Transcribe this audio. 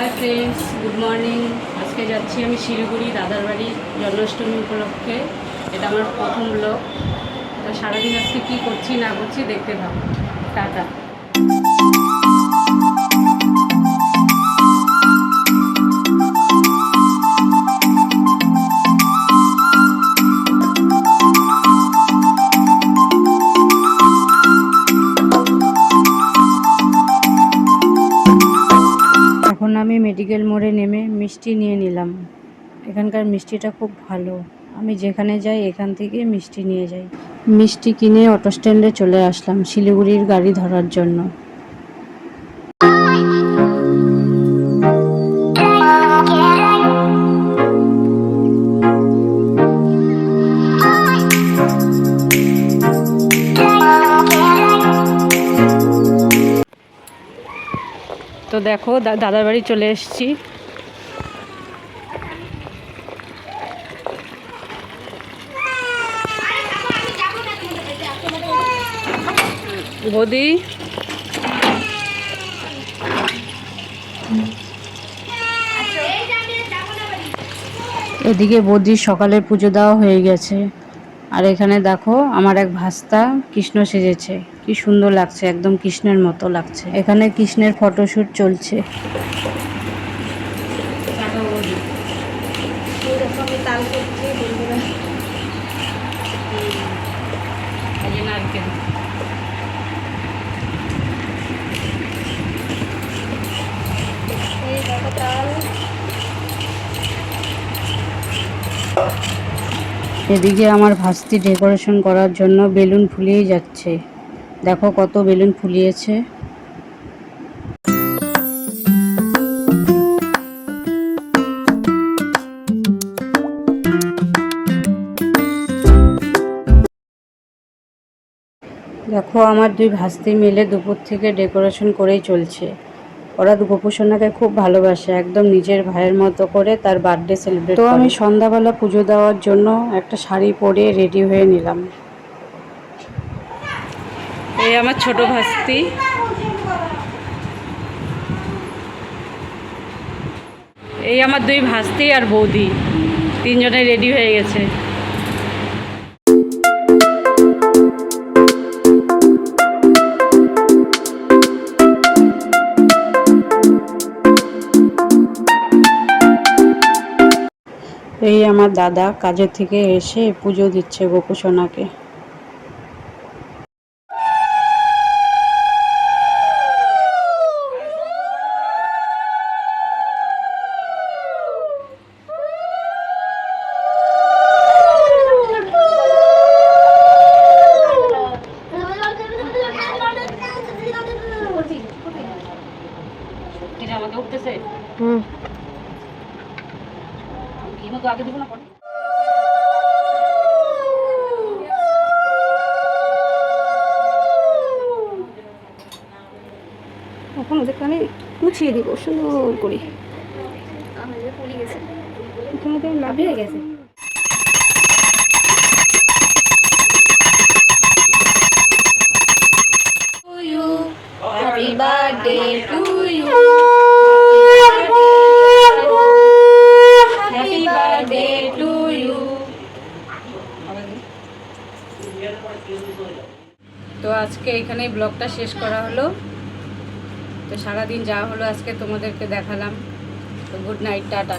Hi friends, good morning. আজকে যাচ্ছি আমি শিলিগুড়ি দাদার বাড়ি জন্মাষ্টমী উপলক্ষে। এটা আমার প্রথম ব্লগ। তো সারাদিন আজকে কী করছি না করছি দেখতে থাকো। টাটা। এখন আমি মেডিকেল মোড়ে নেমে মিষ্টি নিয়ে নিলাম। এখানকার মিষ্টিটা খুব ভালো। আমি যেখানে যাই এখান থেকে মিষ্টি নিয়ে যাই। মিষ্টি কিনে অটো স্ট্যান্ডে চলে আসলাম শিলিগুড়ির গাড়ি ধরার জন্য। তো দেখো দাদার বাড়ি চলে এসেছি। বৌদি, এদিকে বৌদির সকালে পুজো দেওয়া হয়ে গেছে। আর এখানে দেখো আমার এক ভাস্তা কৃষ্ণ সেজেছে, কি সুন্দর লাগছে, একদম কৃষ্ণের মতো লাগছে। এখানে কৃষ্ণের ফটোশুট চলছে। এদিকে আমার ভাস্তি ডেকোরেশন করার জন্য বেলুন ফুলিয়ে যাচ্ছে। দেখো কত বেলুন ফুলিয়েছে। দেখো আমার দুই ভাস্তি মিলে দুপুর থেকে ডেকোরেশন করেই চলছে। ওরা গোপুসোনাকে খুব ভালোবাসে, একদম নিজের ভাইয়ের মতো করে তার বার্থডে সেলিব্রেট করে। তো আমি সন্ধ্যাবেলা পুজো দেওয়ার জন্য একটা শাড়ি পরে রেডি হয়ে নিলাম। এই আমার ছোট ভাস্তি। এই আমার দুই ভাস্তি আর বৌদি, তিনজনে রেডি হয়ে গেছে। এই আমার দাদা কাজের থেকে এসে পুজো দিচ্ছে গোপুসোনাকে। আমাকে উঠতেছে আগে দিব না পরে। এখন ওদেরকে আমি মুছিয়ে দিব সুন্দর করে। লাভ হয়ে গেছে। Happy birthday to you. Happy birthday to you. তো আজকে এখানেই ব্লগটা শেষ করা হলো। তো সারাদিন যা হলো আজকে তোমাদেরকে দেখালাম। তো গুড নাইট, টাটা।